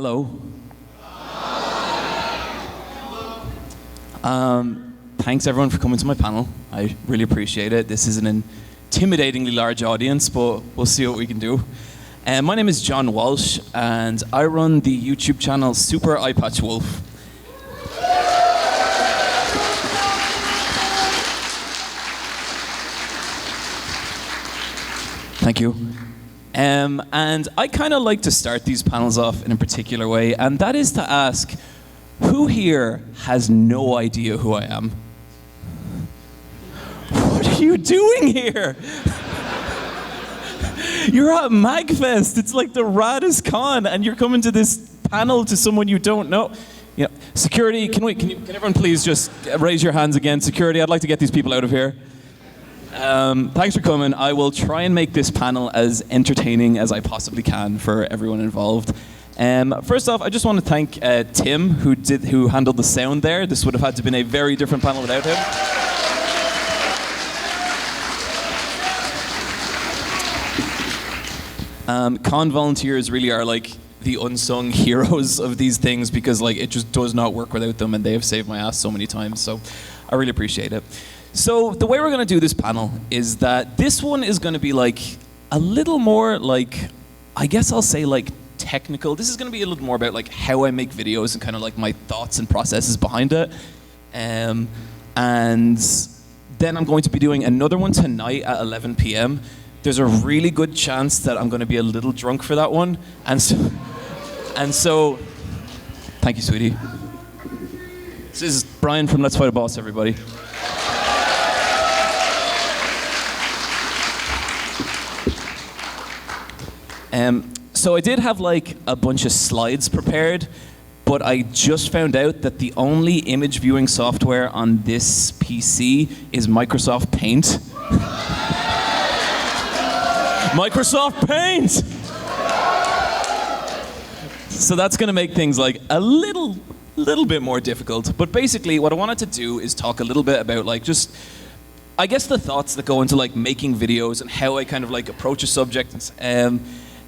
Hello. Thanks everyone for coming to my panel. I really appreciate it. This is an intimidatingly large audience, but we'll see what we can do. My name is John Walsh, and I run the YouTube channel Super Eyepatch Wolf. Thank you. And I kind of like to start these panels off in a particular way, and that is to ask, who here has no idea who I am? What are you doing here? You're at MAGFest. It's like the raddest con, and you're coming to this panel to someone you don't know. You know, security, can everyone please just raise your hands again? Security, I'd like to get these people out of here. Thanks for coming. I will try and make this panel as entertaining as I possibly can for everyone involved. First off, I just want to thank Tim, who handled the sound there. This would have had to have been a very different panel without him. Con volunteers really are like the unsung heroes of these things because like it just does not work without them, and they have saved my ass so many times, so I really appreciate it. So the way we're going to do this panel is that this one is going to be like a little more like, I guess I'll say like technical. This is going to be a little more about like how I make videos and kind of like my thoughts and processes behind it. And then I'm going to be doing another one tonight at 11 p.m. There's a really good chance that I'm going to be a little drunk for that one. And so thank you, sweetie. This is Brian from Let's Fight a Boss, everybody. So I did have like a bunch of slides prepared, but I just found out that the only image viewing software on this PC is Microsoft Paint. Microsoft Paint! So that's going to make things like a little bit more difficult. But basically what I wanted to do is talk a little bit about like just, I guess, the thoughts that go into like making videos and how I kind of like approach a subject.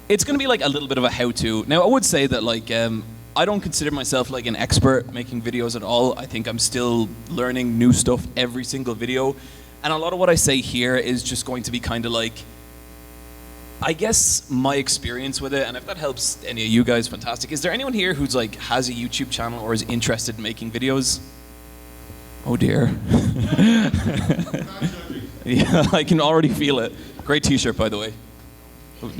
It's going to be like a little bit of a how-to. Now I would say that like I don't consider myself like an expert making videos at all. I think I'm still learning new stuff every single video. And a lot of what I say here is just going to be kind of like, I guess, my experience with it. And if that helps any of you guys, fantastic. Is there anyone here who's like has a YouTube channel or is interested in making videos? Oh dear. Yeah, I can already feel it. Great t-shirt, by the way.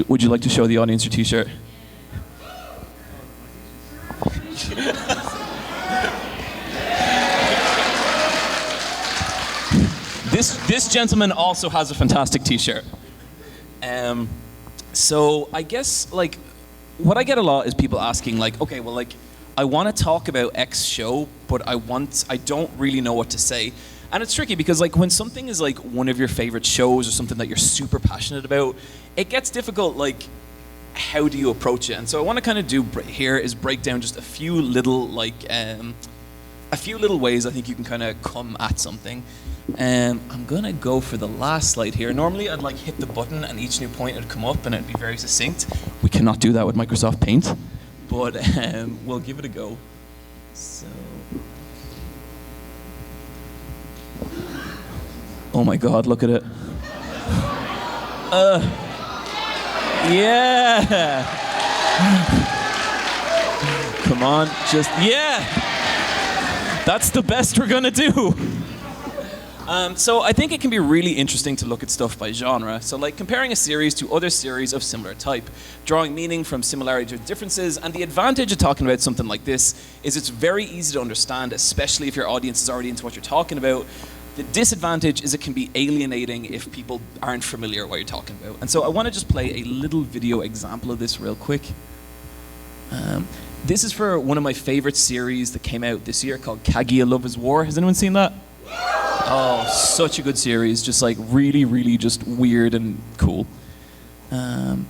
Would you like to show the audience your t-shirt? This gentleman also has a fantastic t-shirt. So I guess like what I get a lot is people asking like, okay, well like I want to talk about X show, but I don't really know what to say. And it's tricky because like when something is like one of your favorite shows or something that you're super passionate about, it gets difficult, like how do you approach it? And so I want to kind of do here is break down just a few little like a few little ways I think you can kind of come at something. I'm gonna go for the last slide here. Normally I'd like hit the button and each new point would come up and it'd be very succinct. We cannot do that with Microsoft Paint, but we'll give it a go. So. Oh my God, look at it. Yeah. Come on, just, yeah. That's the best we're gonna do. So I think it can be really interesting to look at stuff by genre. So like comparing a series to other series of similar type, drawing meaning from similarity to differences, and the advantage of talking about something like this is it's very easy to understand, especially if your audience is already into what you're talking about. The disadvantage is it can be alienating if people aren't familiar with what you're talking about. And so I want to just play a little video example of this real quick. This is for one of my favorite series that came out this year called Kaguya Love is War. Has anyone seen that? Oh, such a good series. Just like really, really just weird and cool. And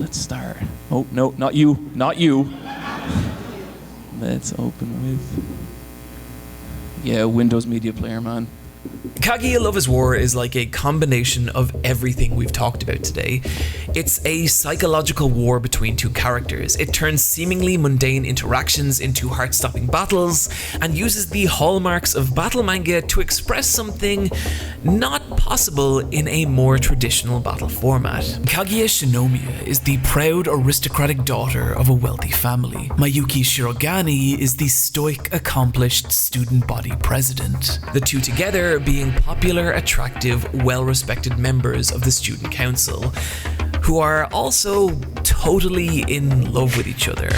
let's start. Oh, no, not you. Not you. Let's open with... Yeah, Windows Media Player, man. Kaguya Love is War is like a combination of everything we've talked about today. It's a psychological war between two characters. It turns seemingly mundane interactions into heart-stopping battles, and uses the hallmarks of battle manga to express something not possible in a more traditional battle format. Kaguya Shinomiya is the proud aristocratic daughter of a wealthy family. Mayuki Shirogane is the stoic, accomplished student body president. The two together being popular, attractive, well-respected members of the student council, who are also totally in love with each other.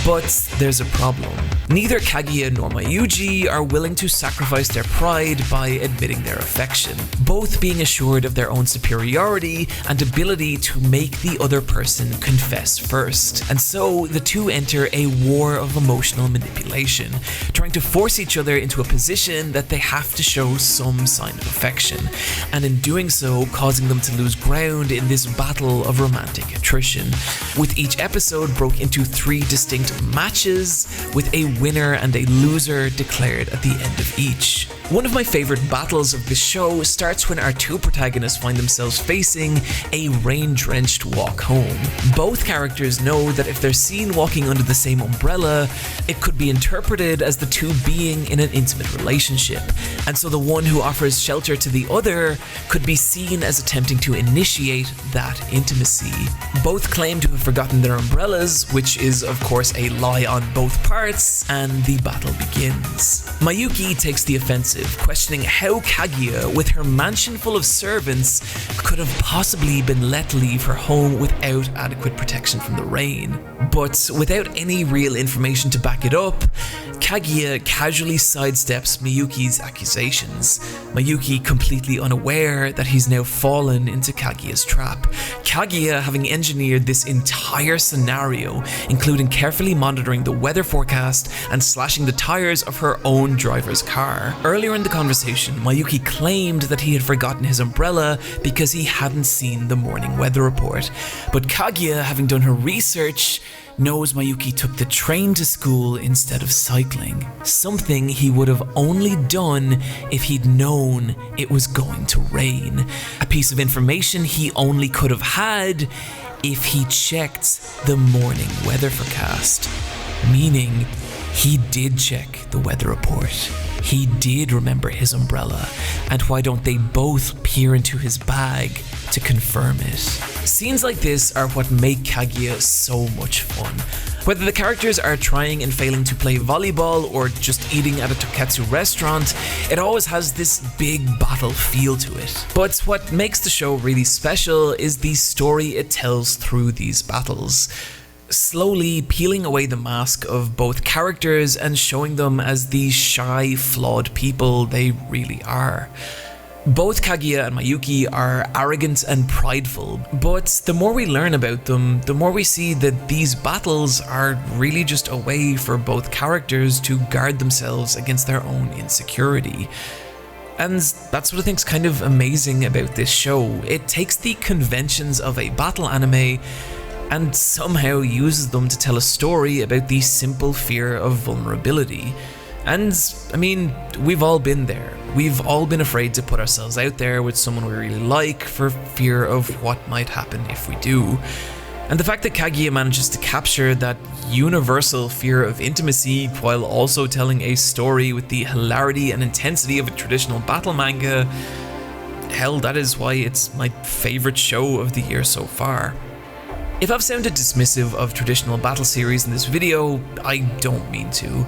But there's a problem. Neither Kaguya nor Mayuji are willing to sacrifice their pride by admitting their affection, both being assured of their own superiority and ability to make the other person confess first. And so the two enter a war of emotional manipulation, trying to force each other into a position that they have to show some sign of affection, and in doing so causing them to lose ground in this battle of romantic attrition, with each episode broke into 3 distinct matches, with a winner and a loser declared at the end of each. One of my favorite battles of this show starts when our two protagonists find themselves facing a rain-drenched walk home. Both characters know that if they're seen walking under the same umbrella, it could be interpreted as the two being in an intimate relationship, and so the one who offers shelter to the other could be seen as attempting to initiate that intimacy. Both claim to have forgotten their umbrellas, which is of course a lie on both parts, and the battle begins. Mayuki takes the offensive, questioning how Kaguya, with her mansion full of servants, could have possibly been let leave her home without adequate protection from the rain. But without any real information to back it up, Kaguya casually sidesteps Miyuki's accusations, Mayuki completely unaware that he's now fallen into Kaguya's trap. Kaguya having engineered this entire scenario, including carefully monitoring the weather forecast and slashing the tires of her own driver's car. Earlier in the conversation, Mayuki claimed that he had forgotten his umbrella because he hadn't seen the morning weather report. But Kaguya, having done her research, knows Mayuki took the train to school instead of cycling, something he would have only done if he'd known it was going to rain, a piece of information he only could have had if he checked the morning weather forecast, meaning he did check the weather report. He did remember his umbrella, and why don't they both peer into his bag to confirm it? Scenes like this are what make Kaguya so much fun. Whether the characters are trying and failing to play volleyball or just eating at a tokatsu restaurant, it always has this big battle feel to it. But what makes the show really special is the story it tells through these battles, slowly peeling away the mask of both characters and showing them as the shy, flawed people they really are. Both Kaguya and Mayuki are arrogant and prideful, but the more we learn about them, the more we see that these battles are really just a way for both characters to guard themselves against their own insecurity. And that's what I think's kind of amazing about this show. It takes the conventions of a battle anime and somehow uses them to tell a story about the simple fear of vulnerability. And, I mean, we've all been there. We've all been afraid to put ourselves out there with someone we really like for fear of what might happen if we do. And the fact that Kaguya manages to capture that universal fear of intimacy while also telling a story with the hilarity and intensity of a traditional battle manga, hell, that is why it's my favorite show of the year so far. If I've sounded dismissive of traditional battle series in this video, I don't mean to.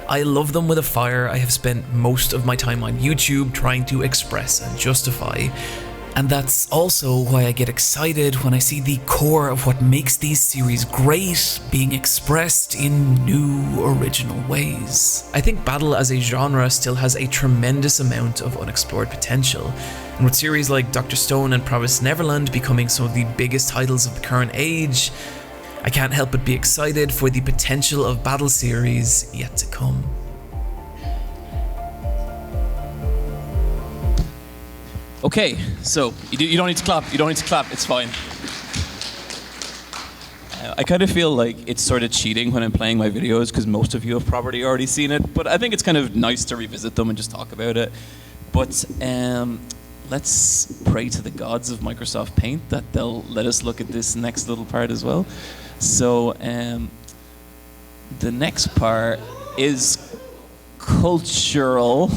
I love them with a fire. I have spent most of my time on YouTube trying to express and justify. And that's also why I get excited when I see the core of what makes these series great being expressed in new, original ways. I think battle as a genre still has a tremendous amount of unexplored potential. And with series like Dr. Stone and Promised Neverland becoming some of the biggest titles of the current age, I can't help but be excited for the potential of battle series yet to come. Okay, so you don't need to clap. You don't need to clap. It's fine. I kind of feel like it's sort of cheating when I'm playing my videos because most of you have probably already seen it, but I think it's kind of nice to revisit them and just talk about it. But let's pray to the gods of Microsoft Paint that they'll let us look at this next little part as well. So the next part is cultural.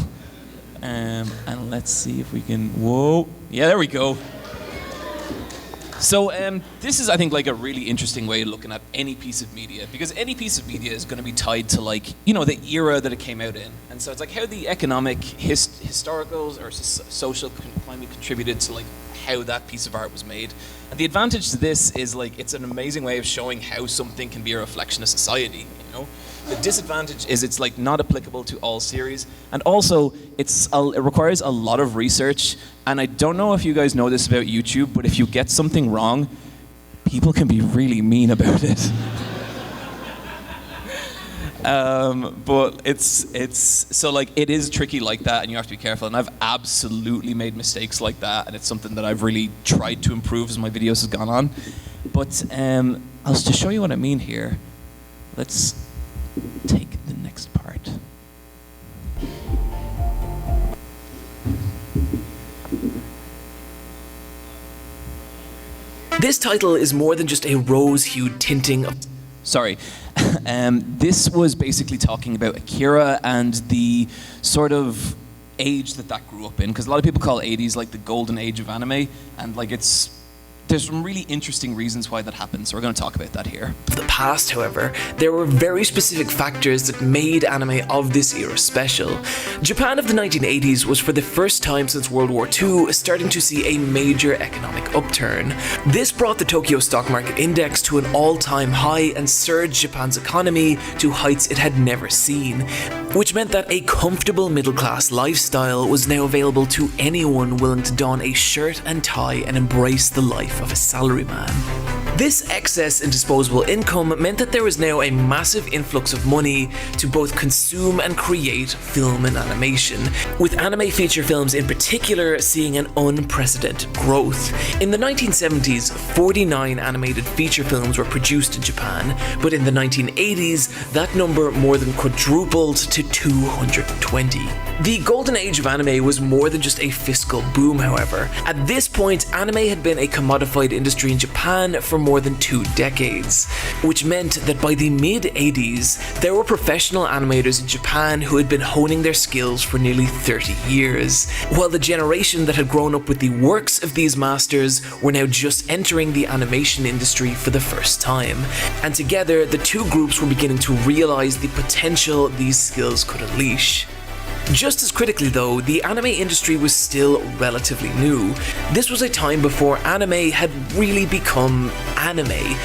And let's see if we can, whoa, yeah, there we go. So this is, I think, like a really interesting way of looking at any piece of media, because any piece of media is going to be tied to, like, you know, the era that it came out in. And so it's like how the economic, historical or social climate contributed to, like, how that piece of art was made. And the advantage to this is, like, it's an amazing way of showing how something can be a reflection of society, you know? The disadvantage is it's, like, not applicable to all series, and also it requires a lot of research. And I don't know if you guys know this about YouTube, but if you get something wrong, people can be really mean about it. But it's so, like, it is tricky like that, and you have to be careful. And I've absolutely made mistakes like that, and it's something that I've really tried to improve as my videos have gone on. But I'll just show you what I mean here. Let's take the next part. This title is more than just a rose-hued tinting of... Sorry. This was basically talking about Akira and the sort of age that grew up in, because a lot of people call 80s like the golden age of anime, and like there's some really interesting reasons why that happened, so we're going to talk about that here. The past, however, there were very specific factors that made anime of this era special. Japan of the 1980s was for the first time since World War II starting to see a major economic upturn. This brought the Tokyo Stock Market Index to an all-time high and surged Japan's economy to heights it had never seen, which meant that a comfortable middle-class lifestyle was now available to anyone willing to don a shirt and tie and embrace the life of a salaryman. This excess in disposable income meant that there was now a massive influx of money to both consume and create film and animation, with anime feature films in particular seeing an unprecedented growth. In the 1970s, 49 animated feature films were produced in Japan, but in the 1980s, that number more than quadrupled to 220. The golden age of anime was more than just a fiscal boom, however. At this point, anime had been a commodified industry in Japan for more than 2 decades, which meant that by the mid-80s, there were professional animators in Japan who had been honing their skills for nearly 30 years, while the generation that had grown up with the works of these masters were now just entering the animation industry for the first time. And together, the two groups were beginning to realize the potential these skills could unleash. Just as critically though, the anime industry was still relatively new. This was a time before anime had really become anime.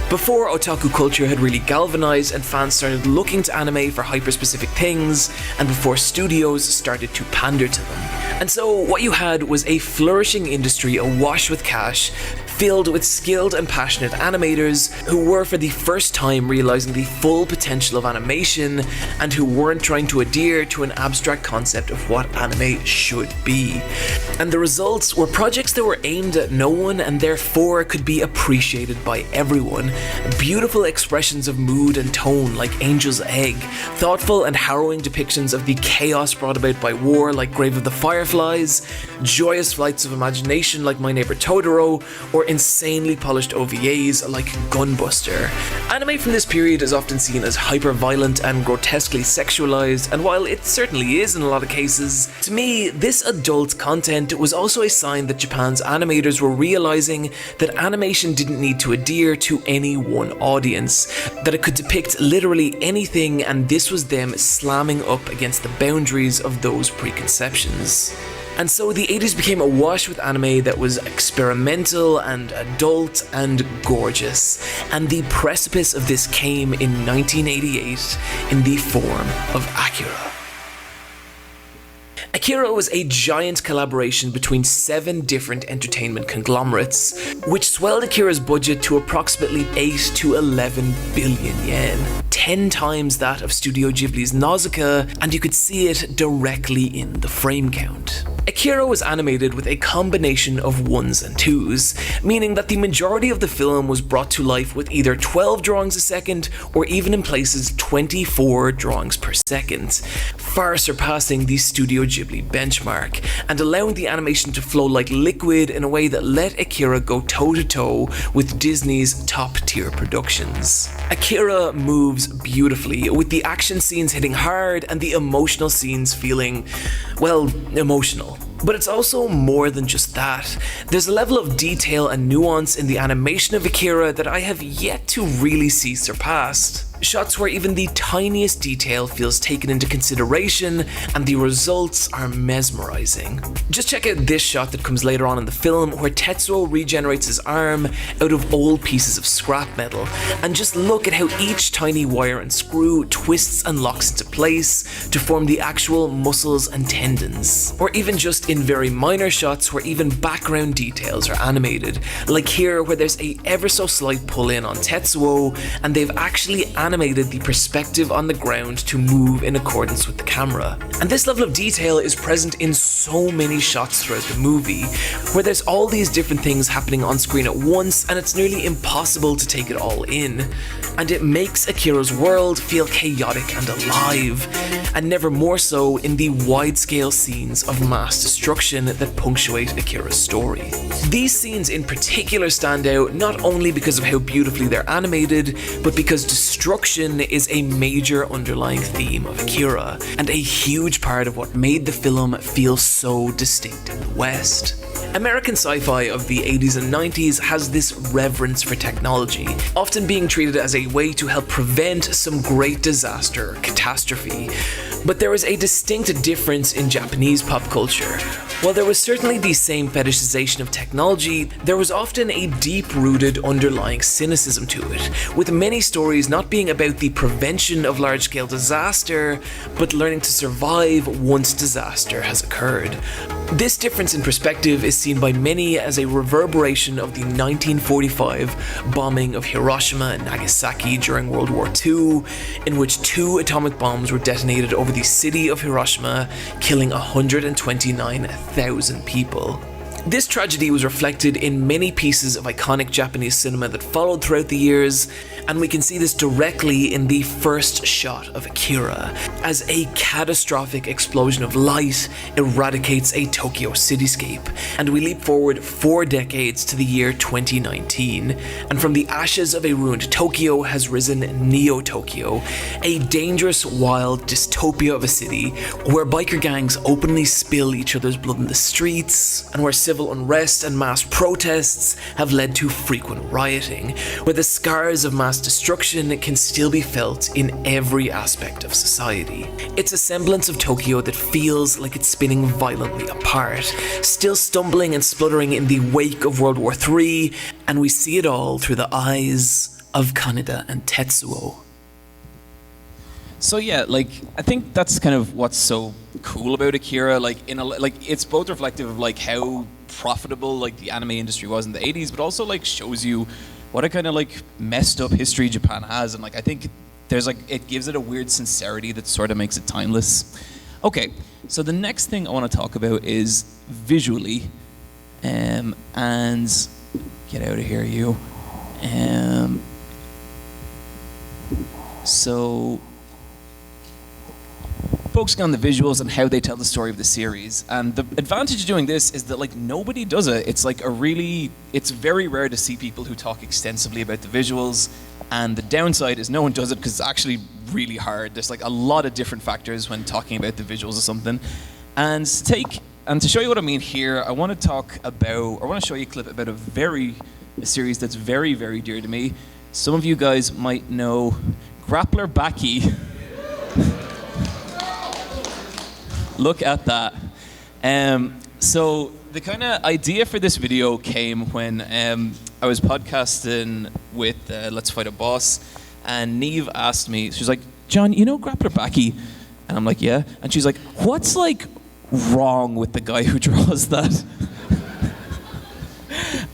Before otaku culture had really galvanized and fans started looking to anime for hyper-specific things, and before studios started to pander to them. And so what you had was a flourishing industry awash with cash, filled with skilled and passionate animators who were for the first time realizing the full potential of animation and who weren't trying to adhere to an abstract concept of what anime should be. And the results were projects that were aimed at no one and therefore could be appreciated by everyone. Beautiful expressions of mood and tone like Angel's Egg, thoughtful and harrowing depictions of the chaos brought about by war like Grave of the Fireflies, joyous flights of imagination like My Neighbor Totoro, or insanely polished OVAs like Gunbuster. Anime from this period is often seen as hyper-violent and grotesquely sexualized, and while it certainly is in a lot of cases, to me, this adult content was also a sign that Japan's animators were realizing that animation didn't need to adhere to any one audience, that it could depict literally anything, and this was them slamming up against the boundaries of those preconceptions. And so the 80s became awash with anime that was experimental and adult and gorgeous. And the precipice of this came in 1988 in the form of Akira. Akira was a giant collaboration between 7 different entertainment conglomerates, which swelled Akira's budget to approximately 8 to 11 billion yen. 10 times that of Studio Ghibli's Nausicaa, and you could see it directly in the frame count. Akira was animated with a combination of 1s and 2s, meaning that the majority of the film was brought to life with either 12 drawings a second or even in places 24 drawings per second, far surpassing the Studio Ghibli benchmark, and allowing the animation to flow like liquid in a way that let Akira go toe-to-toe with Disney's top-tier productions. Akira moves beautifully, with the action scenes hitting hard and the emotional scenes feeling, well, emotional. But it's also more than just that. There's a level of detail and nuance in the animation of Akira that I have yet to really see surpassed. Shots where even the tiniest detail feels taken into consideration and the results are mesmerizing. Just check out this shot that comes later on in the film where Tetsuo regenerates his arm out of old pieces of scrap metal, and just look at how each tiny wire and screw twists and locks into place to form the actual muscles and tendons. Or even just in very minor shots where even background details are animated, like here where there's a ever so slight pull in on Tetsuo and they've actually animated the perspective on the ground to move in accordance with the camera. And this level of detail is present in so many shots throughout the movie, where there's all these different things happening on screen at once and it's nearly impossible to take it all in. And it makes Akira's world feel chaotic and alive, and never more so in the wide-scale scenes of mass destruction that punctuate Akira's story. These scenes in particular stand out not only because of how beautifully they're animated, but because destruction is a major underlying theme of Akira, and a huge part of what made the film feel so distinct in the West. American sci-fi of the 80s and 90s has this reverence for technology, often being treated as a way to help prevent some great disaster or catastrophe. But there was a distinct difference in Japanese pop culture. While there was certainly the same fetishization of technology, there was often a deep-rooted underlying cynicism to it, with many stories not being about the prevention of large-scale disaster, but learning to survive once disaster has occurred. This difference in perspective is seen by many as a reverberation of the 1945 bombing of Hiroshima and Nagasaki during World War II, in which 2 atomic bombs were detonated over the city of Hiroshima, killing 129,000 people. This tragedy was reflected in many pieces of iconic Japanese cinema that followed throughout the years, and we can see this directly in the first shot of Akira, as a catastrophic explosion of light eradicates a Tokyo cityscape, and we leap forward 4 decades to the year 2019, and from the ashes of a ruined Tokyo has risen Neo-Tokyo, a dangerous, wild dystopia of a city where biker gangs openly spill each other's blood in the streets, and where civil unrest and mass protests have led to frequent rioting, where the scars of mass destruction can still be felt in every aspect of society. It's a semblance of Tokyo that feels like it's spinning violently apart, still stumbling and spluttering in the wake of World War III, and we see it all through the eyes of Kaneda and Tetsuo. So yeah, like I think that's kind of what's so cool about Akira. Like it's both reflective of like how profitable like the anime industry was in the 80s, but also like shows you what a kind of like messed up history Japan has, and like I think there's like it gives it a weird sincerity that sort of makes it timeless. Okay, so the next thing I want to talk about is visually, and get out of here, you. So focusing on the visuals and how they tell the story of the series. And the advantage of doing this is that like nobody does it. It's like it's very rare to see people who talk extensively about the visuals. And the downside is no one does it because it's actually really hard. There's like a lot of different factors when talking about the visuals of something. And to show you what I mean here, I want to show you a clip about a series that's very, very dear to me. Some of you guys might know Grappler Baki. Look at that. So the kind of idea for this video came when I was podcasting with Let's Fight a Boss, and Neve asked me, she was like, John, you know Grappler Baki? And I'm like, yeah. And she's like, what's like wrong with the guy who draws that?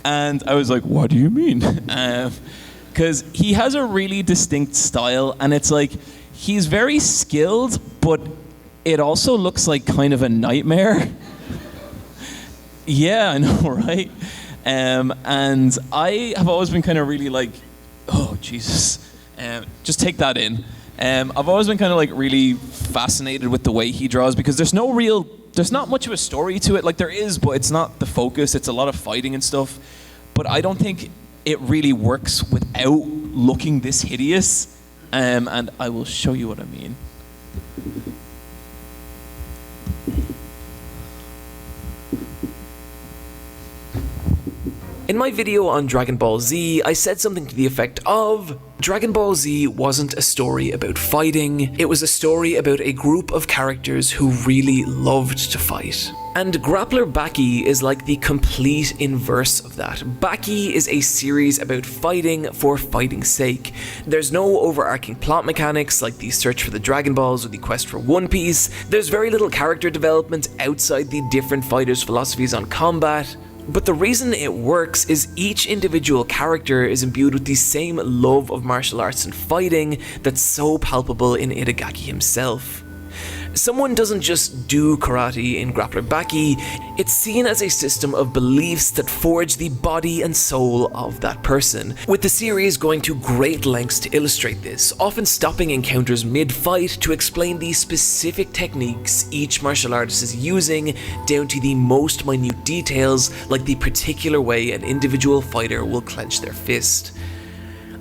And I was like, what do you mean? because he has a really distinct style, and it's like he's very skilled, but it also looks like kind of a nightmare. Yeah, I know, right? And I have always been kind of really like, oh, Jesus. Just take that in. I've always been kind of like really fascinated with the way he draws, because there's not much of a story to it. Like there is, but it's not the focus. It's a lot of fighting and stuff. But I don't think it really works without looking this hideous. And I will show you what I mean. In my video on Dragon Ball Z, I said something to the effect of, Dragon Ball Z wasn't a story about fighting, it was a story about a group of characters who really loved to fight. And Grappler Baki is like the complete inverse of that. Baki is a series about fighting for fighting's sake. There's no overarching plot mechanics like the search for the Dragon Balls or the quest for One Piece. There's very little character development outside the different fighters' philosophies on combat. But the reason it works is each individual character is imbued with the same love of martial arts and fighting that's so palpable in Itagaki himself. Someone doesn't just do karate in Grappler Baki, it's seen as a system of beliefs that forge the body and soul of that person, with the series going to great lengths to illustrate this, often stopping encounters mid-fight to explain the specific techniques each martial artist is using, down to the most minute details like the particular way an individual fighter will clench their fist.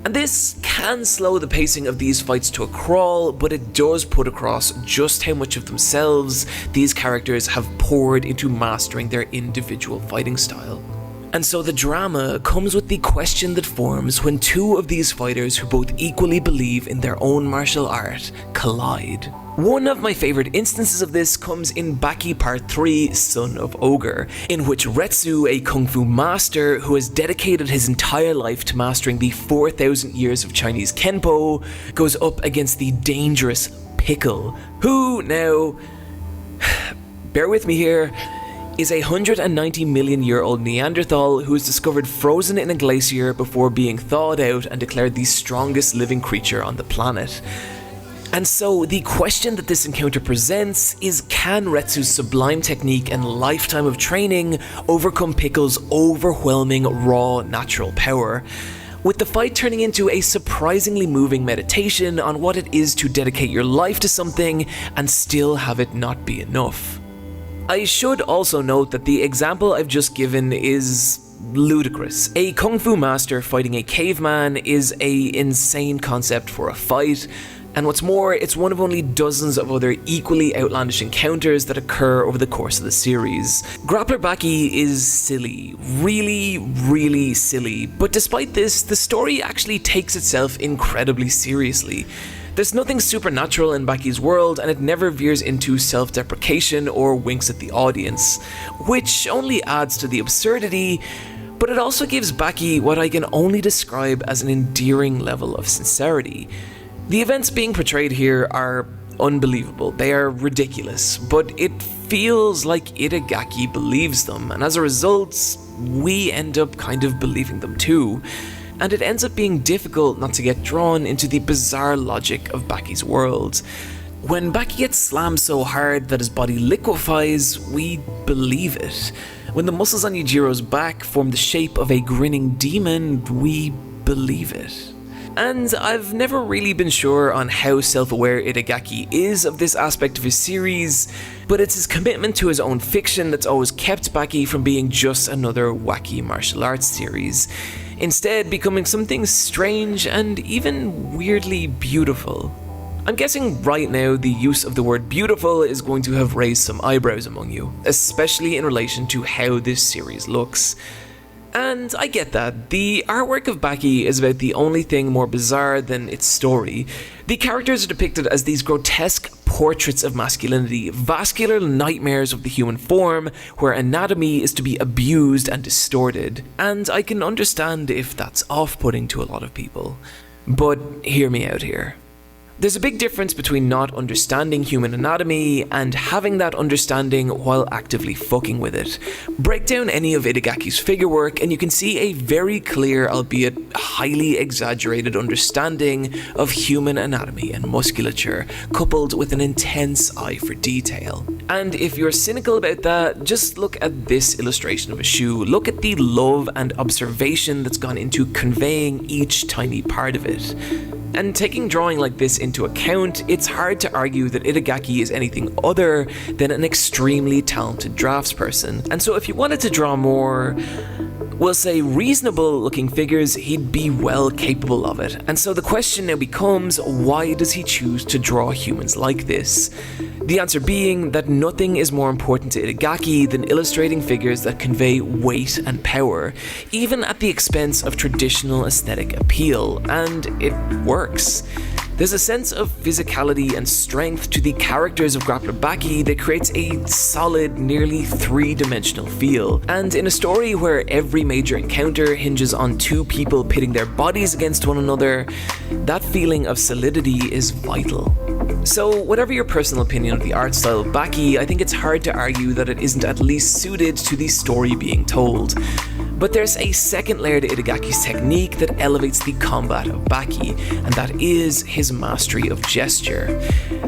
And this can slow the pacing of these fights to a crawl, but it does put across just how much of themselves these characters have poured into mastering their individual fighting style. And so the drama comes with the question that forms when two of these fighters who both equally believe in their own martial art collide. One of my favourite instances of this comes in Baki Part 3, Son of Ogre, in which Retsu, a kung fu master who has dedicated his entire life to mastering the 4,000 years of Chinese Kenpo, goes up against the dangerous Pickle, who now, bear with me here, is a 190 million year old Neanderthal who is discovered frozen in a glacier before being thawed out and declared the strongest living creature on the planet. And so the question that this encounter presents is, can Retsu's sublime technique and lifetime of training overcome Pickle's overwhelming raw natural power? With the fight turning into a surprisingly moving meditation on what it is to dedicate your life to something and still have it not be enough. I should also note that the example I've just given is ludicrous. A kung fu master fighting a caveman is an insane concept for a fight, and what's more, it's one of only dozens of other equally outlandish encounters that occur over the course of the series. Grappler Baki is silly, really silly, but despite this, the story actually takes itself incredibly seriously. There's nothing supernatural in Baki's world, and it never veers into self-deprecation or winks at the audience, which only adds to the absurdity, but it also gives Baki what I can only describe as an endearing level of sincerity. The events being portrayed here are unbelievable, they are ridiculous, but it feels like Itagaki believes them, and as a result, we end up kind of believing them too. And it ends up being difficult not to get drawn into the bizarre logic of Baki's world. When Baki gets slammed so hard that his body liquefies, we believe it. When the muscles on Yujiro's back form the shape of a grinning demon, we believe it. And I've never really been sure on how self-aware Itagaki is of this aspect of his series, but it's his commitment to his own fiction that's always kept Baki from being just another wacky martial arts series, instead becoming something strange and even weirdly beautiful. I'm guessing right now the use of the word beautiful is going to have raised some eyebrows among you, especially in relation to how this series looks. And I get that. The artwork of Baki is about the only thing more bizarre than its story. The characters are depicted as these grotesque portraits of masculinity, vascular nightmares of the human form, where anatomy is to be abused and distorted. And I can understand if that's off-putting to a lot of people. But hear me out here. There's a big difference between not understanding human anatomy and having that understanding while actively fucking with it. Break down any of Itagaki's figure work and you can see a very clear, albeit highly exaggerated understanding of human anatomy and musculature, coupled with an intense eye for detail. And if you're cynical about that, just look at this illustration of a shoe. Look at the love and observation that's gone into conveying each tiny part of it. And taking drawing like this into account, it's hard to argue that Itagaki is anything other than an extremely talented draftsperson. And so if you wanted to draw more, we'll say reasonable looking figures, he'd be well capable of it. And so the question now becomes, why does he choose to draw humans like this? The answer being that nothing is more important to Itagaki than illustrating figures that convey weight and power, even at the expense of traditional aesthetic appeal, and it works. There's a sense of physicality and strength to the characters of Grappler Baki that creates a solid, nearly three-dimensional feel. And in a story where every major encounter hinges on two people pitting their bodies against one another, that feeling of solidity is vital. So, whatever your personal opinion of the art style of Baki, I think it's hard to argue that it isn't at least suited to the story being told. But there's a second layer to Itagaki's technique that elevates the combat of Baki, and that is his mastery of gesture.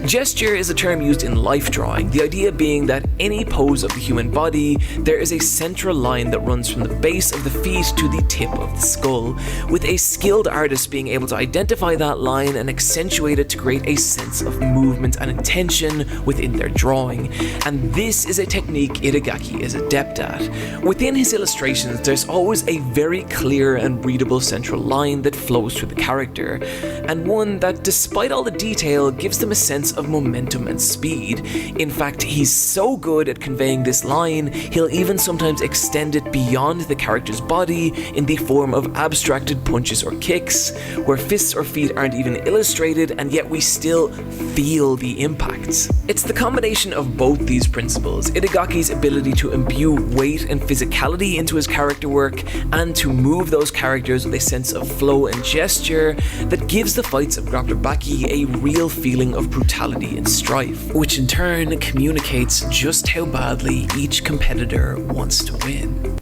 Gesture is a term used in life drawing, the idea being that any pose of the human body, there is a central line that runs from the base of the feet to the tip of the skull, with a skilled artist being able to identify that line and accentuate it to create a sense of movement and intention within their drawing. And this is a technique Itagaki is adept at. Within his illustrations, there's always a very clear and readable central line that flows through the character, and one that, despite all the detail, gives them a sense of momentum and speed. In fact, he's so good at conveying this line, he'll even sometimes extend it beyond the character's body in the form of abstracted punches or kicks, where fists or feet aren't even illustrated, and yet we still feel the impacts. It's the combination of both these principles, Itagaki's ability to imbue weight and physicality into his character work, and to move those characters with a sense of flow and gesture, that gives the fights of Grappler Baki a real feeling of brutality and strife, which in turn communicates just how badly each competitor wants to win.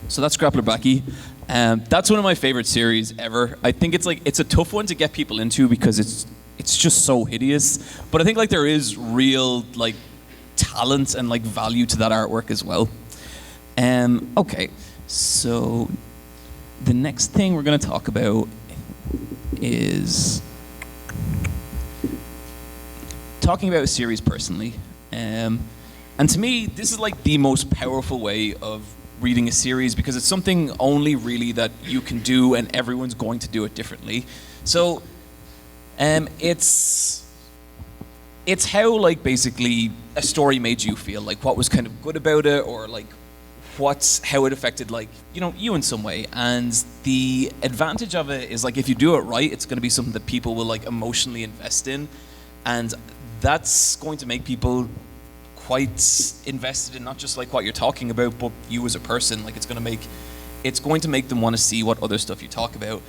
So that's Grappler Baki. That's one of my favorite series ever. I think it's a tough one to get people into because it's just so hideous. But I think there is real talent and value to that artwork as well. Okay, so the next thing we're going to talk about is talking about a series personally. And to me, this is the most powerful way of reading a series because it's something only really that you can do and everyone's going to do it differently. So it's how basically a story made you feel, what was kind of good about it, or how it affected you in some way. And the advantage of it is if you do it right, it's going to be something that people will emotionally invest in, and that's going to make people quite invested in not just what you're talking about, but you as a person. It's going to make them want to see what other stuff you talk about.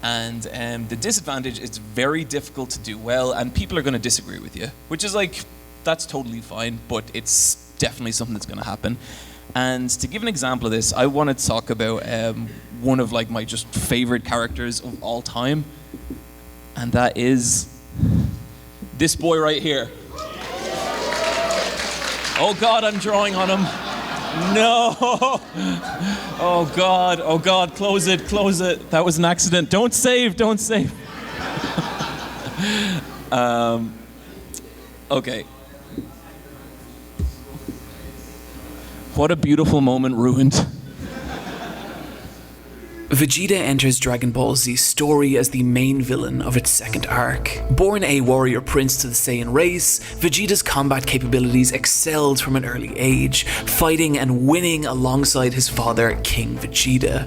And the disadvantage, it's very difficult to do well, and people are going to disagree with you, which is that's totally fine, but it's definitely something that's going to happen. And to give an example of this, I want to talk about one of my just favorite characters of all time, and that is this boy right here. Oh God, I'm drawing on him. No. Oh God, close it. That was an accident. Don't save. Okay. What a beautiful moment ruined. Vegeta enters Dragon Ball Z's story as the main villain of its second arc. Born a warrior prince to the Saiyan race, Vegeta's combat capabilities excelled from an early age, fighting and winning alongside his father, King Vegeta,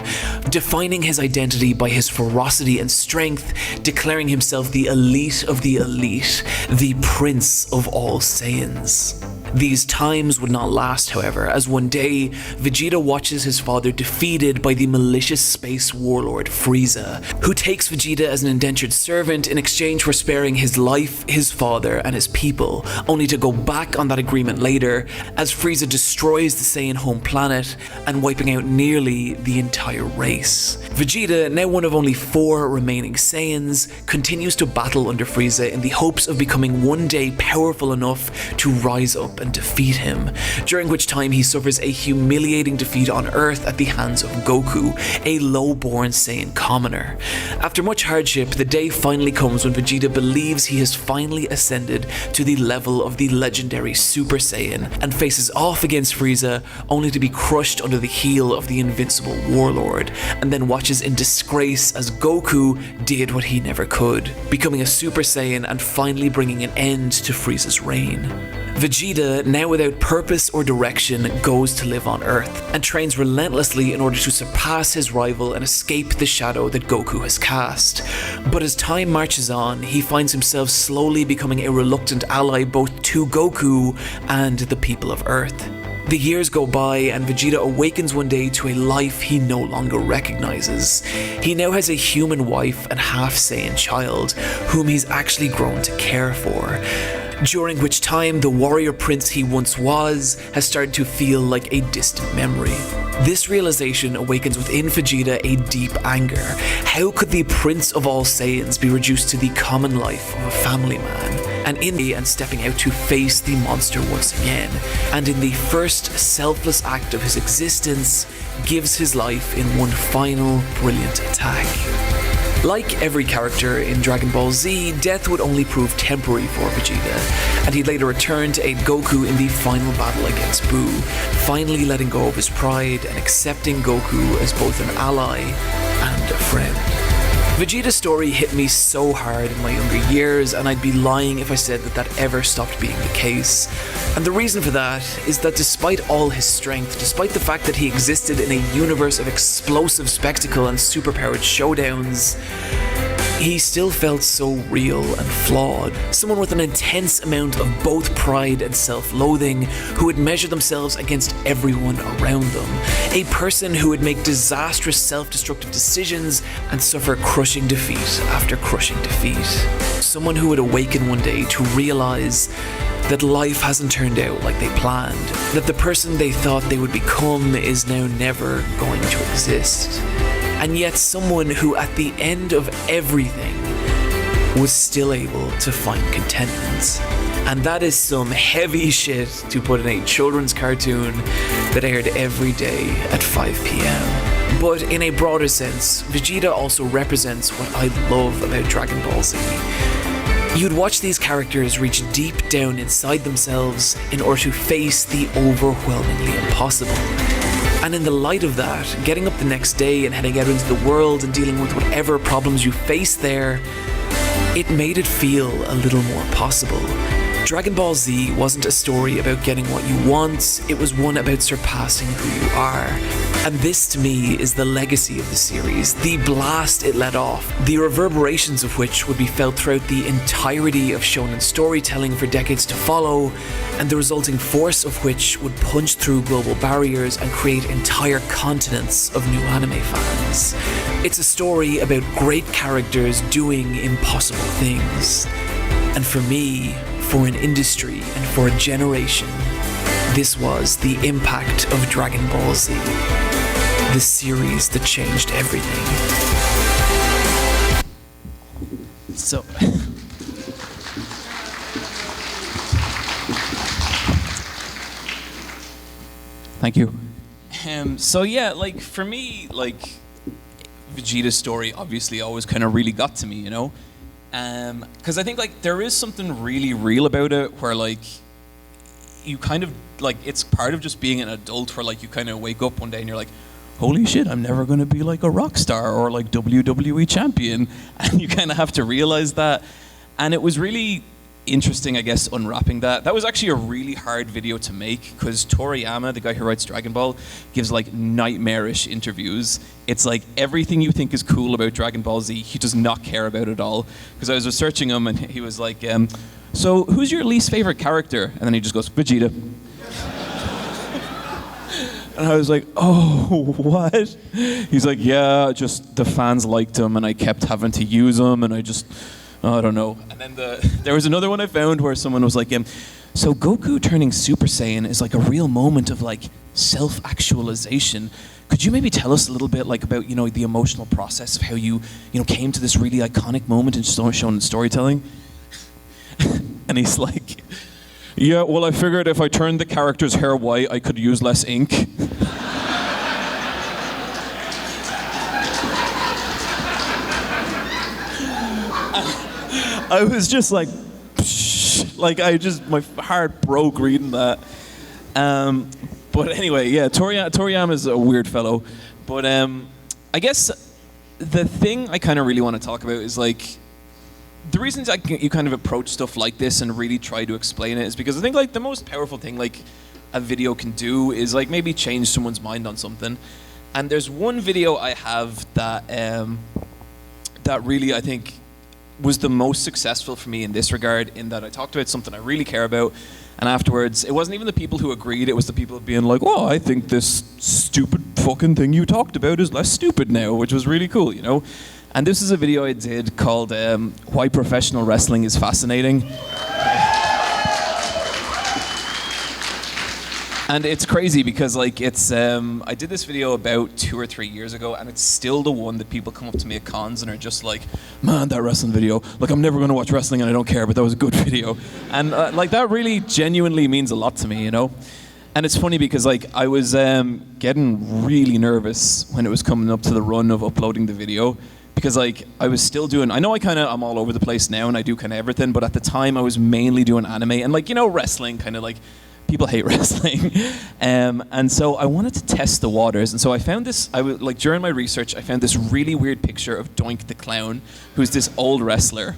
defining his identity by his ferocity and strength, declaring himself the elite of the elite, the prince of all Saiyans. These times would not last, however, as one day, Vegeta watches his father defeated by the malicious space warlord Frieza, who takes Vegeta as an indentured servant in exchange for sparing his life, his father, and his people, only to go back on that agreement later as Frieza destroys the Saiyan home planet and wiping out nearly the entire race. Vegeta, now one of only 4 remaining Saiyans, continues to battle under Frieza in the hopes of becoming one day powerful enough to rise up and defeat him, during which time he suffers a humiliating defeat on Earth at the hands of Goku, a low-born Saiyan commoner. After much hardship, the day finally comes when Vegeta believes he has finally ascended to the level of the legendary Super Saiyan and faces off against Frieza, only to be crushed under the heel of the invincible warlord, and then watches in disgrace as Goku did what he never could, becoming a Super Saiyan and finally bringing an end to Frieza's reign. Vegeta, now without purpose or direction, goes to live on Earth and trains relentlessly in order to surpass his rival and escape the shadow that Goku has cast. But as time marches on, he finds himself slowly becoming a reluctant ally both to Goku and the people of Earth. The years go by and Vegeta awakens one day to a life he no longer recognizes. He now has a human wife and half-Saiyan child, whom he's actually grown to care for. During which time the warrior prince he once was has started to feel like a distant memory. This realization awakens within Vegeta a deep anger. How could the prince of all Saiyans be reduced to the common life of a family man? And stepping out to face the monster once again, and in the first selfless act of his existence, gives his life in one final brilliant attack. Like every character in Dragon Ball Z, death would only prove temporary for Vegeta, and he'd later return to aid Goku in the final battle against Buu, finally letting go of his pride and accepting Goku as both an ally and a friend. Vegeta's story hit me so hard in my younger years, and I'd be lying if I said that ever stopped being the case. And the reason for that is that despite all his strength, despite the fact that he existed in a universe of explosive spectacle and superpowered showdowns, he still felt so real and flawed. Someone with an intense amount of both pride and self-loathing who would measure themselves against everyone around them. A person who would make disastrous self-destructive decisions and suffer crushing defeat after crushing defeat. Someone who would awaken one day to realize that life hasn't turned out like they planned, that the person they thought they would become is now never going to exist. And yet someone who at the end of everything was still able to find contentment. And that is some heavy shit to put in a children's cartoon that aired every day at 5 p.m. But in a broader sense, Vegeta also represents what I love about Dragon Ball Z. You'd watch these characters reach deep down inside themselves in order to face the overwhelmingly impossible. And in the light of that, getting up the next day and heading out into the world and dealing with whatever problems you face there, it made it feel a little more possible. Dragon Ball Z wasn't a story about getting what you want, it was one about surpassing who you are. And this to me is the legacy of the series, the blast it let off, the reverberations of which would be felt throughout the entirety of shonen storytelling for decades to follow, and the resulting force of which would punch through global barriers and create entire continents of new anime fans. It's a story about great characters doing impossible things. And for me, for an industry, and for a generation, this was the impact of Dragon Ball Z. The series that changed everything. So, thank you. So yeah, like for me, like Vegeta's story obviously always kind of really got to me, you know, because I think like there is something really real about it, where like you kind of like it's part of just being an adult, where like you kind of wake up one day and you're like, holy shit, I'm never going to be like a rock star or like WWE champion. And you kind of have to realize that. And it was really interesting, I guess, unwrapping that. That was actually a really hard video to make, because Toriyama, the guy who writes Dragon Ball, gives like nightmarish interviews. It's like everything you think is cool about Dragon Ball Z, he does not care about at all. Because I was researching him and he was like, so who's your least favorite character? And then he just goes, Vegeta. And I was like, oh, what? He's like, yeah, just the fans liked him and I kept having to use him and I don't know. And then there was another one I found where someone was like, so Goku turning Super Saiyan is like a real moment of like self-actualization. Could you maybe tell us a little bit like about, the emotional process of how you came to this really iconic moment in shonen storytelling? And he's like, yeah, well, I figured if I turned the character's hair white, I could use less ink. I was just like, my heart broke reading that. But anyway, yeah, Toriyama is a weird fellow. But I guess the thing I kind of really want to talk about is like, the reasons you kind of approach stuff like this and really try to explain it is because I think like the most powerful thing like a video can do is like maybe change someone's mind on something. And there's one video I have that that really I think was the most successful for me in this regard, in that I talked about something I really care about, and afterwards it wasn't even the people who agreed, it was the people being like, oh, I think this stupid fucking thing you talked about is less stupid now, which was really cool, And this is a video I did called Why Professional Wrestling is Fascinating. And it's crazy because like I did this video about 2 or 3 years ago, and it's still the one that people come up to me at cons and are just like, man, that wrestling video, like I'm never going to watch wrestling and I don't care, but that was a good video. And like that really genuinely means a lot to me, And it's funny because like I was getting really nervous when it was coming up to the run of uploading the video. Because like I was still doing, I know I'm all over the place now and I do kind of everything, but at the time I was mainly doing anime and like, wrestling kind of like, people hate wrestling. And so I wanted to test the waters. And so I found this, during my research, I found this really weird picture of Doink the Clown, who's this old wrestler.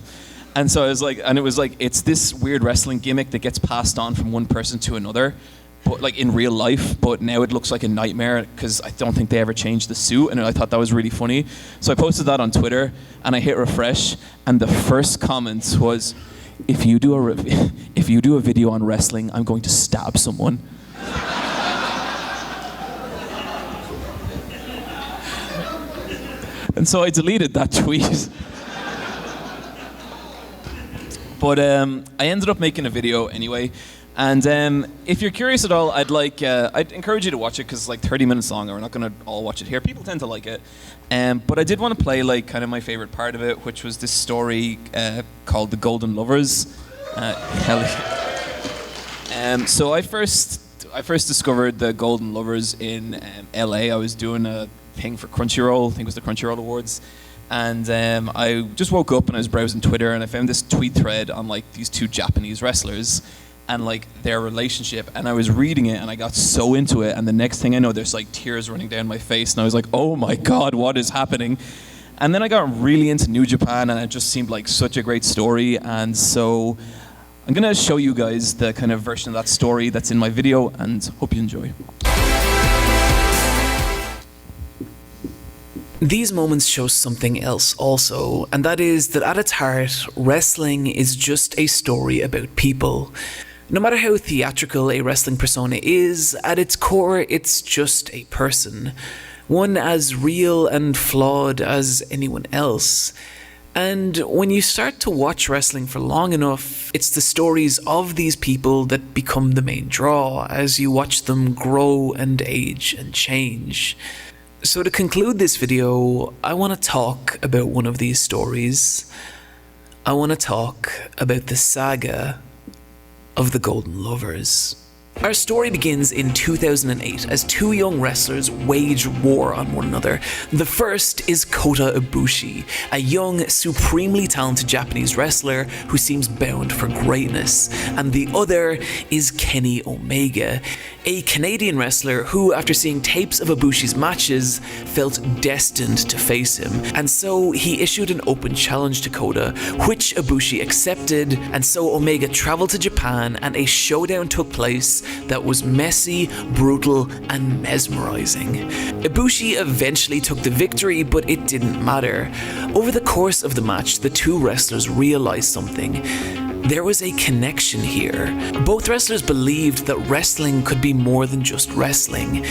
And so I was like, and it was like, it's this weird wrestling gimmick that gets passed on from one person to another. But like in real life, but now it looks like a nightmare because I don't think they ever changed the suit, and I thought that was really funny. So I posted that on Twitter, and I hit refresh, and the first comment was, if you do a video on wrestling, I'm going to stab someone. And so I deleted that tweet. But I ended up making a video anyway. And if you're curious at all, I'd encourage you to watch it because it's like 30 minutes long, and we're not going to all watch it here. People tend to like it. But I did want to play like kind of my favorite part of it, which was this story called The Golden Lovers. So I first discovered The Golden Lovers in LA. I was doing a thing for Crunchyroll, I think it was the Crunchyroll Awards. And I just woke up and I was browsing Twitter and I found this tweet thread on like these two Japanese wrestlers and like their relationship, and I was reading it and I got so into it, and the next thing I know there's like tears running down my face and I was like, oh my god, what is happening? And then I got really into New Japan and it just seemed like such a great story, and so I'm gonna show you guys the kind of version of that story that's in my video and hope you enjoy. These moments show something else also, and that is that at its heart, wrestling is just a story about people. No matter how theatrical a wrestling persona is, at its core, it's just a person. One as real and flawed as anyone else. And when you start to watch wrestling for long enough, it's the stories of these people that become the main draw as you watch them grow and age and change. So to conclude this video, I want to talk about one of these stories. I want to talk about the saga of the Golden Lovers. Our story begins in 2008 as two young wrestlers wage war on one another. The first is Kota Ibushi, a young, supremely talented Japanese wrestler who seems bound for greatness. And the other is Kenny Omega, a Canadian wrestler who, after seeing tapes of Ibushi's matches, felt destined to face him. And so he issued an open challenge to Kota, which Ibushi accepted, and so Omega traveled to Japan and a showdown took place that was messy, brutal, and mesmerizing. Ibushi eventually took the victory, but it didn't matter. Over the course of the match, the two wrestlers realized something. There was a connection here. Both wrestlers believed that wrestling could be more than just wrestling.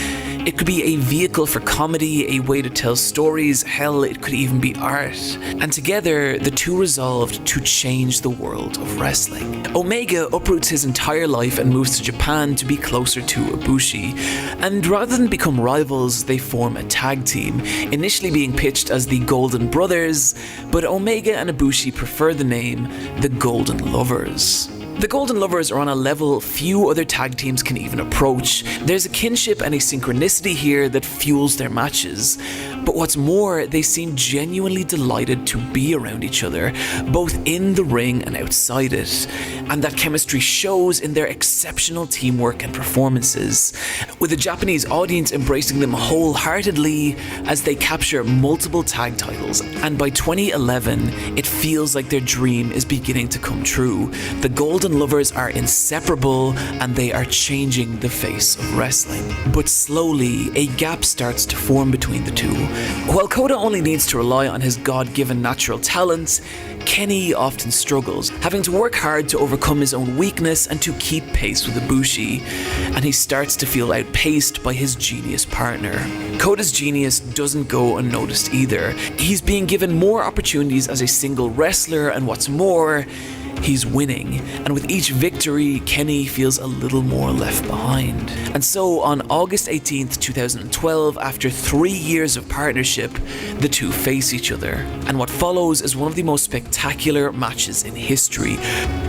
It could be a vehicle for comedy, a way to tell stories, hell, it could even be art. And together, the two resolved to change the world of wrestling. Omega uproots his entire life and moves to Japan to be closer to Ibushi. And rather than become rivals, they form a tag team, initially being pitched as the Golden Brothers, but Omega and Ibushi prefer the name the Golden Lovers. The Golden Lovers are on a level few other tag teams can even approach. There's a kinship and a synchronicity here that fuels their matches. But what's more, they seem genuinely delighted to be around each other, both in the ring and outside it. And that chemistry shows in their exceptional teamwork and performances, with the Japanese audience embracing them wholeheartedly as they capture multiple tag titles. And by 2011, it feels like their dream is beginning to come true. The Golden Lovers are inseparable and they are changing the face of wrestling. But slowly, a gap starts to form between the two. While Kota only needs to rely on his God-given natural talent, Kenny often struggles, having to work hard to overcome his own weakness and to keep pace with Ibushi, and he starts to feel outpaced by his genius partner. Kota's genius doesn't go unnoticed either. He's being given more opportunities as a single wrestler, and what's more, he's winning, and with each victory, Kenny feels a little more left behind. And so, on August 18th, 2012, after 3 years of partnership, the two face each other. And what follows is one of the most spectacular matches in history.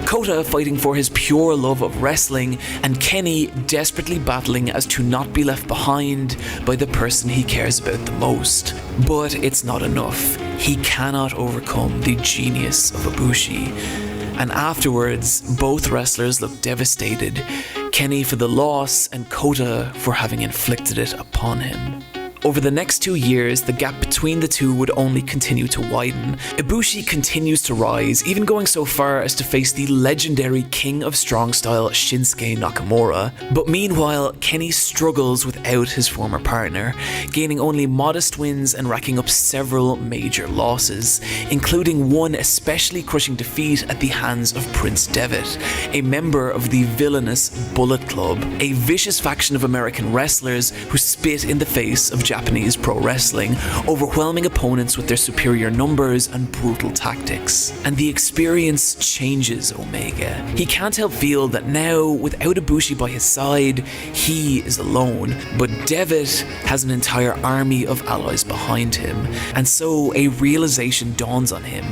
Kota fighting for his pure love of wrestling, and Kenny desperately battling as to not be left behind by the person he cares about the most. But it's not enough. He cannot overcome the genius of Ibushi. And afterwards, both wrestlers look devastated, Kenny for the loss and Kota for having inflicted it upon him. Over the next 2 years, the gap between the two would only continue to widen. Ibushi continues to rise, even going so far as to face the legendary King of Strong Style Shinsuke Nakamura. But meanwhile, Kenny struggles without his former partner, gaining only modest wins and racking up several major losses, including one especially crushing defeat at the hands of Prince Devitt, a member of the villainous Bullet Club, a vicious faction of American wrestlers who spit in the face of Japanese pro wrestling, overwhelming opponents with their superior numbers and brutal tactics. And the experience changes Omega. He can't help feel that now, without Ibushi by his side, he is alone. But Devitt has an entire army of allies behind him, and so a realization dawns on him.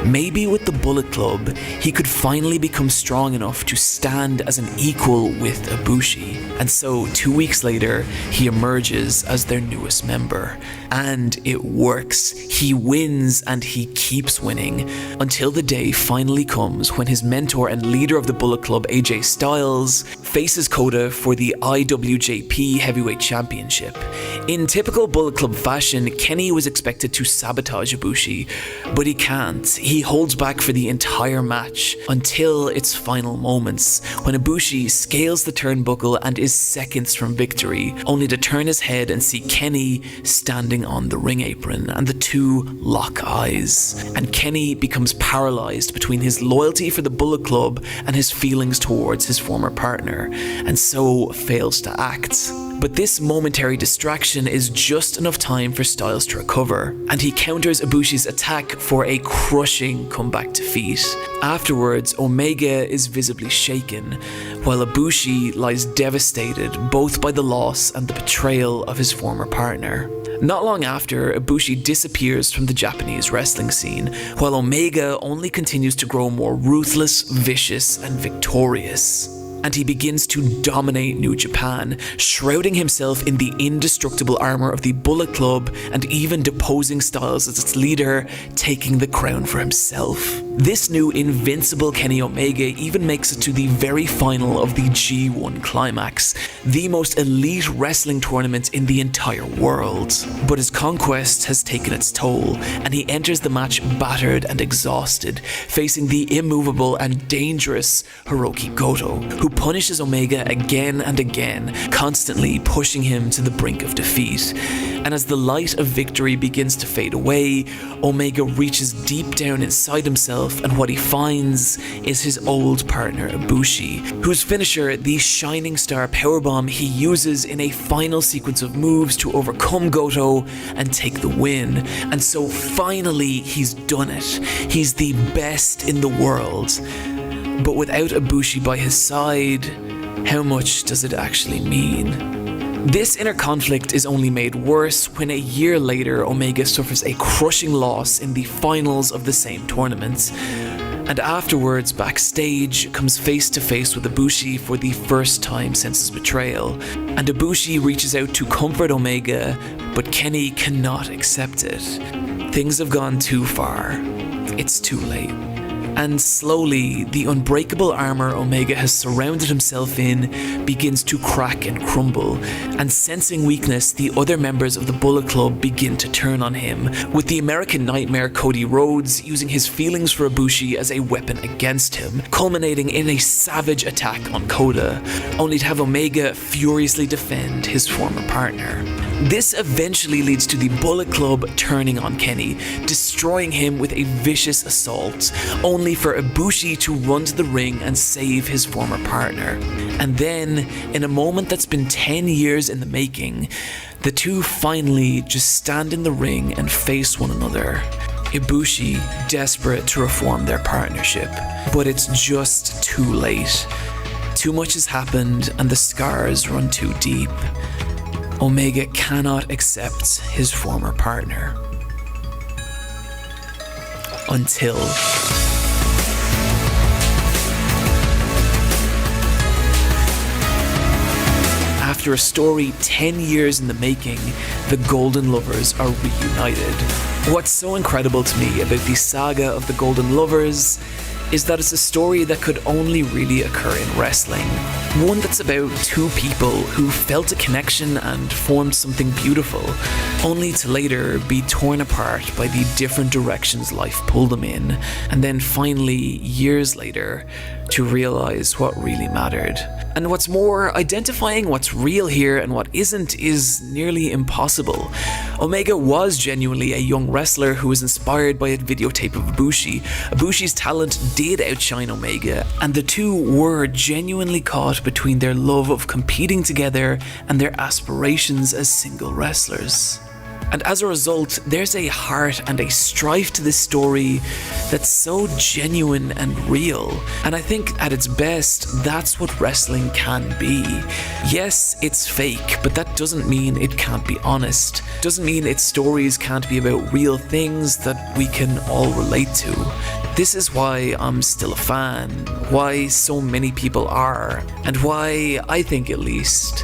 Maybe with the Bullet Club, he could finally become strong enough to stand as an equal with Ibushi. And so 2 weeks later, he emerges as their newest member. And it works. He wins and he keeps winning until the day finally comes when his mentor and leader of the Bullet Club, AJ Styles, faces Kota for the IWJP Heavyweight Championship. In typical Bullet Club fashion, Kenny was expected to sabotage Ibushi, but he can't. He holds back for the entire match until its final moments, when Ibushi scales the turnbuckle and is seconds from victory, only to turn his head and see Kenny standing on the ring apron, and the two lock eyes. And Kenny becomes paralyzed between his loyalty for the Bullet Club and his feelings towards his former partner, and so fails to act. But this momentary distraction is just enough time for Styles to recover, and he counters Ibushi's attack for a crushing comeback defeat. Afterwards, Omega is visibly shaken, while Ibushi lies devastated both by the loss and the betrayal of his former partner. Not long after, Ibushi disappears from the Japanese wrestling scene, while Omega only continues to grow more ruthless, vicious, and victorious. And he begins to dominate New Japan, shrouding himself in the indestructible armor of the Bullet Club and even deposing Styles as its leader, taking the crown for himself. This new invincible Kenny Omega even makes it to the very final of the G1 Climax, the most elite wrestling tournament in the entire world. But his conquest has taken its toll, and he enters the match battered and exhausted, facing the immovable and dangerous Hiroki Goto, who punishes Omega again and again, constantly pushing him to the brink of defeat. And as the light of victory begins to fade away, Omega reaches deep down inside himself himself, and what he finds is his old partner Ibushi, whose finisher, the Shining Star Powerbomb, he uses in a final sequence of moves to overcome Goto and take the win. And so finally he's done it. He's the best in the world. But without Ibushi by his side, how much does it actually mean? This inner conflict is only made worse when a year later Omega suffers a crushing loss in the finals of the same tournament, and afterwards backstage comes face to face with Ibushi for the first time since his betrayal, and Ibushi reaches out to comfort Omega, but Kenny cannot accept it. Things have gone too far. It's too late. And slowly, the unbreakable armor Omega has surrounded himself in begins to crack and crumble, and sensing weakness, the other members of the Bullet Club begin to turn on him, with the American Nightmare Cody Rhodes using his feelings for Ibushi as a weapon against him, culminating in a savage attack on Kota, only to have Omega furiously defend his former partner. This eventually leads to the Bullet Club turning on Kenny, destroying him with a vicious assault, only for Ibushi to run to the ring and save his former partner. And then, in a moment that's been 10 years in the making, the two finally just stand in the ring and face one another. Ibushi desperate to reform their partnership, but it's just too late. Too much has happened and the scars run too deep. Omega cannot accept his former partner. Until... After a story 10 years in the making, the Golden Lovers are reunited. What's so incredible to me about the saga of the Golden Lovers is that it's a story that could only really occur in wrestling. One that's about two people who felt a connection and formed something beautiful, only to later be torn apart by the different directions life pulled them in, and then finally, years later, to realize what really mattered. And what's more, identifying what's real here and what isn't is nearly impossible. Omega was genuinely a young wrestler who was inspired by a videotape of Ibushi. Ibushi's talent did outshine Omega, and the two were genuinely caught between their love of competing together and their aspirations as single wrestlers. And as a result, there's a heart and a strife to this story that's so genuine and real. And I think at its best, that's what wrestling can be. Yes, it's fake, but that doesn't mean it can't be honest. Doesn't mean its stories can't be about real things that we can all relate to. This is why I'm still a fan, why so many people are, and why I think at least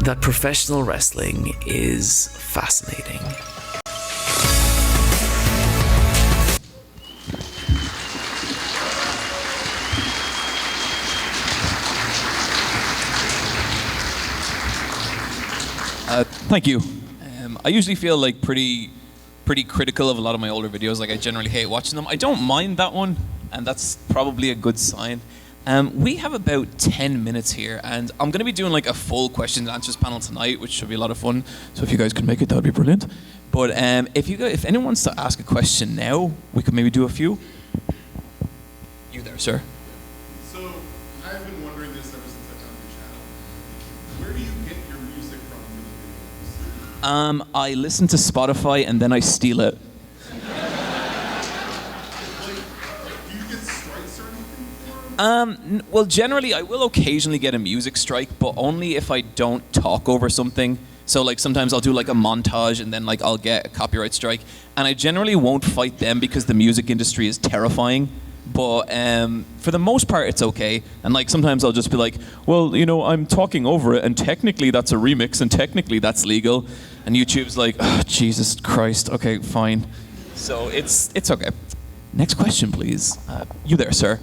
that professional wrestling is fascinating. Thank you. I usually feel like pretty critical of a lot of my older videos. Like I generally hate watching them. I don't mind that one, and that's probably a good sign. We have about 10 minutes here, and I'm going to be doing like a full questions and answers panel tonight, which should be a lot of fun. So if you guys could make it, that would be brilliant. But if anyone wants to ask a question now, we could maybe do a few. You there, sir? So I've been wondering this ever since I found your channel. Where do you get your music from for the videos? I listen to Spotify and then I steal it. Well, generally, I will occasionally get a music strike, but only if I don't talk over something. So, like, sometimes I'll do, like, a montage, and then, like, I'll get a copyright strike. And I generally won't fight them because the music industry is terrifying. But for the most part, it's okay. And, like, sometimes I'll just be like, well, you know, I'm talking over it, and technically that's a remix, and technically that's legal. And YouTube's like, oh, Jesus Christ, okay, fine. So it's okay. Next question, please. You there, sir?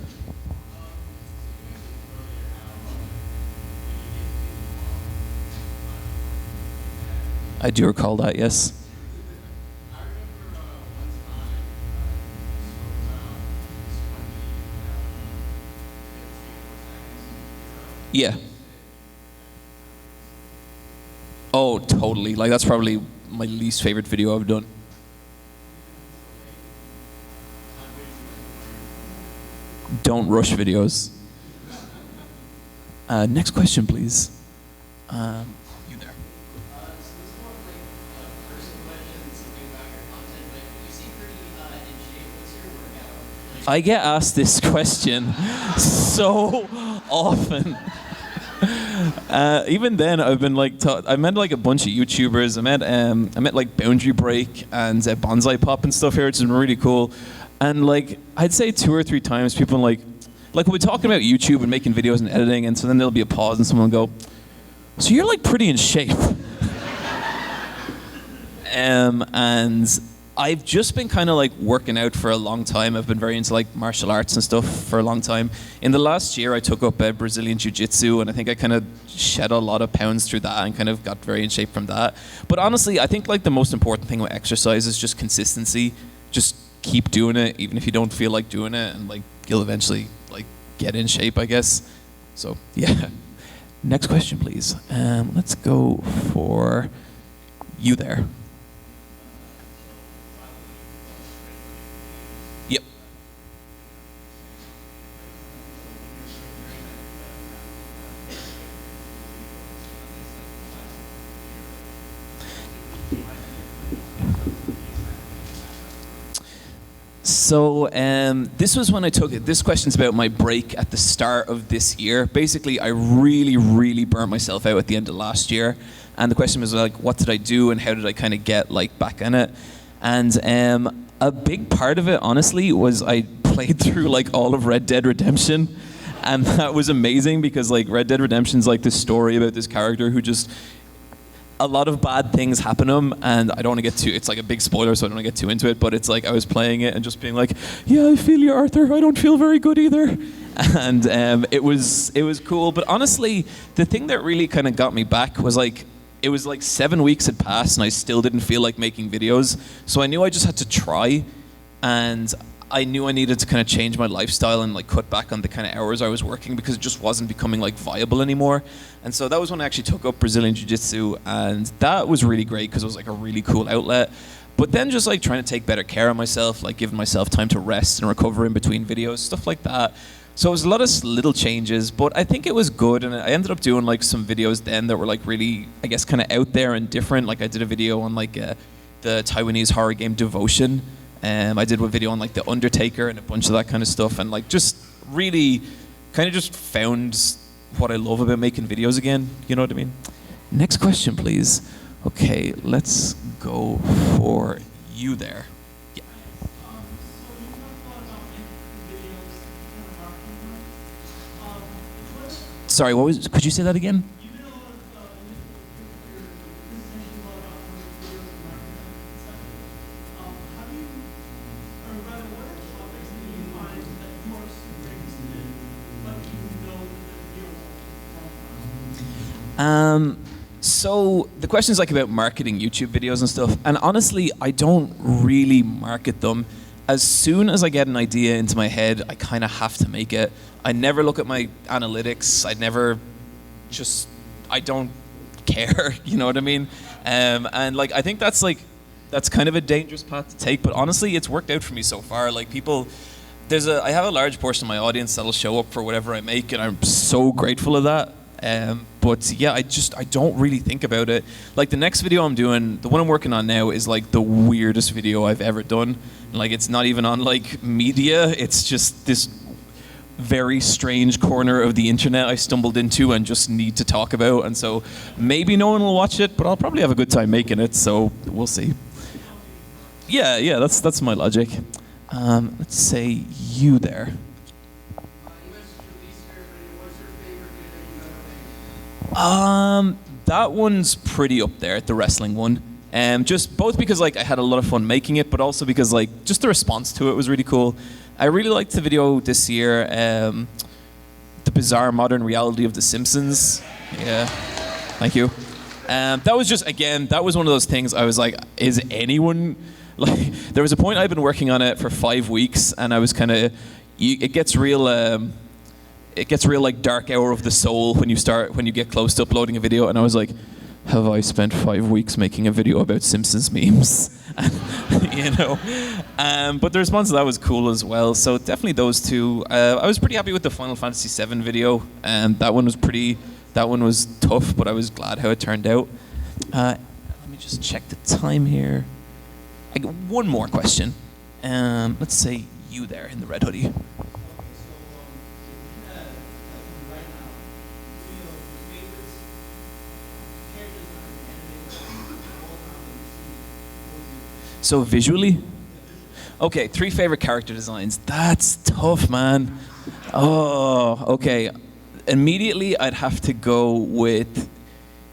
I do recall that, yes. Yeah. Oh, totally. Like, that's probably my least favorite video I've done. don't rush videos. Next question, please. You there. So this is more of like a personal question, something about your content, but you seem pretty in shape. What's your workout? I get asked this question so often. Even then, I've been like, I met like a bunch of YouTubers. I met like Boundary Break and Bonsai Pop and stuff here, which is really cool. And like, I'd say 2 or 3 times, people like we'll be talking about YouTube and making videos and editing, and so then there'll be a pause and someone will go, "So you're like pretty in shape." And I've just been kind of like working out for a long time. I've been very into like martial arts and stuff for a long time. In the last year, I took up Brazilian Jiu-Jitsu, and I think I kind of shed a lot of pounds through that and kind of got very in shape from that. But honestly, I think like the most important thing with exercise is just consistency. Just keep doing it, even if you don't feel like doing it, and like you'll eventually like get in shape, I guess. So yeah. Next question, please. Let's go for you there. Yep. So this was when I took it. This question's about my break at the start of this year. Basically, I really, really burnt myself out at the end of last year. And the question was like, what did I do and how did I kind of get like back in it? And a big part of it, honestly, was I played through like all of Red Dead Redemption. And that was amazing because like Red Dead Redemption's like this story about this character who just, a lot of bad things happen to him, and I don't want to get too, it's like a big spoiler, so I don't want to get too into it, but it's like I was playing it and just being like, yeah, I feel you, Arthur, I don't feel very good either. And it was cool, but honestly, the thing that really kind of got me back was like, it was like 7 weeks had passed and I still didn't feel like making videos, so I knew I just had to try, and I knew I needed to kind of change my lifestyle and like cut back on the kind of hours I was working because it just wasn't becoming like viable anymore. And so that was when I actually took up Brazilian Jiu-Jitsu, and that was really great because it was like a really cool outlet. But then just like trying to take better care of myself, like giving myself time to rest and recover in between videos, stuff like that. So it was a lot of little changes, but I think it was good, and I ended up doing like some videos then that were like really, I guess, kind of out there and different. Like I did a video on like the Taiwanese horror game Devotion. I did a video on like The Undertaker and a bunch of that kind of stuff, and like just really kind of just found what I love about making videos again, you know what I mean? Next question, please. Okay, let's go for you there. Yeah. So you talked a lot about making videos and marketing them. Sorry, could you say that again? You did a lot of your presentation a lot about videos and marketing them, etc. How do you, or rather, what are topics that you find that you are super interested in, but you know that the video won't come? So the question is like about marketing YouTube videos and stuff, and honestly, I don't really market them. As soon as I get an idea into my head, I kind of have to make it. I never look at my analytics. I don't care, you know what I mean? And like, I think that's kind of a dangerous path to take, but honestly, it's worked out for me so far. Like people, I have a large portion of my audience that'll show up for whatever I make, and I'm so grateful of that. But yeah, I don't really think about it. Like the next video I'm doing, the one I'm working on now is like the weirdest video I've ever done. Like it's not even on like media, it's just this very strange corner of the internet I stumbled into and just need to talk about. And so maybe no one will watch it, but I'll probably have a good time making it, so we'll see. Yeah, that's my logic. Let's say you there. That one's pretty up there, the wrestling one. Just both because like I had a lot of fun making it, but also because like just the response to it was really cool. I really liked the video this year, the bizarre modern reality of The Simpsons. Yeah, thank you. That was just, again, that was one of those things I was like, is anyone, like, there was a point I'd been working on it for 5 weeks, and I was kind of, it gets real like dark hour of the soul when you get close to uploading a video, and I was like, have I spent 5 weeks making a video about Simpsons memes? You know, but the response to that was cool as well. So definitely those two. I was pretty happy with the Final Fantasy VII video, and that one was tough, but I was glad how it turned out. Let me just check the time here. I got one more question. Let's say you there in the red hoodie. Okay, so if you had, like, right now, three of your favorites, characters on an anime of all time that you've seen, what would you? So visually? Okay, 3 favorite character designs. That's tough, man. Oh, okay. Immediately, I'd have to go with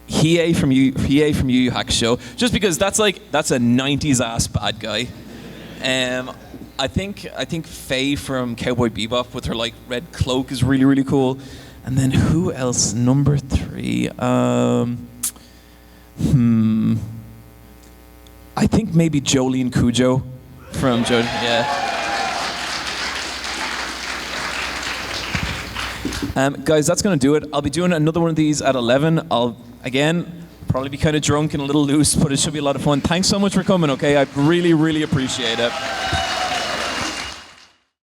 Hiei from Yu Yu Hakusho, just because that's a 90s ass bad guy. I think Faye from Cowboy Bebop with her like red cloak is really, really cool. And then who else? Number 3. I think maybe Jolene Cujo from JoJo. Yeah. Guys, that's going to do it. I'll be doing another one of these at 11. I'll, again, probably be kind of drunk and a little loose, but it should be a lot of fun. Thanks so much for coming, okay? I really, really appreciate it.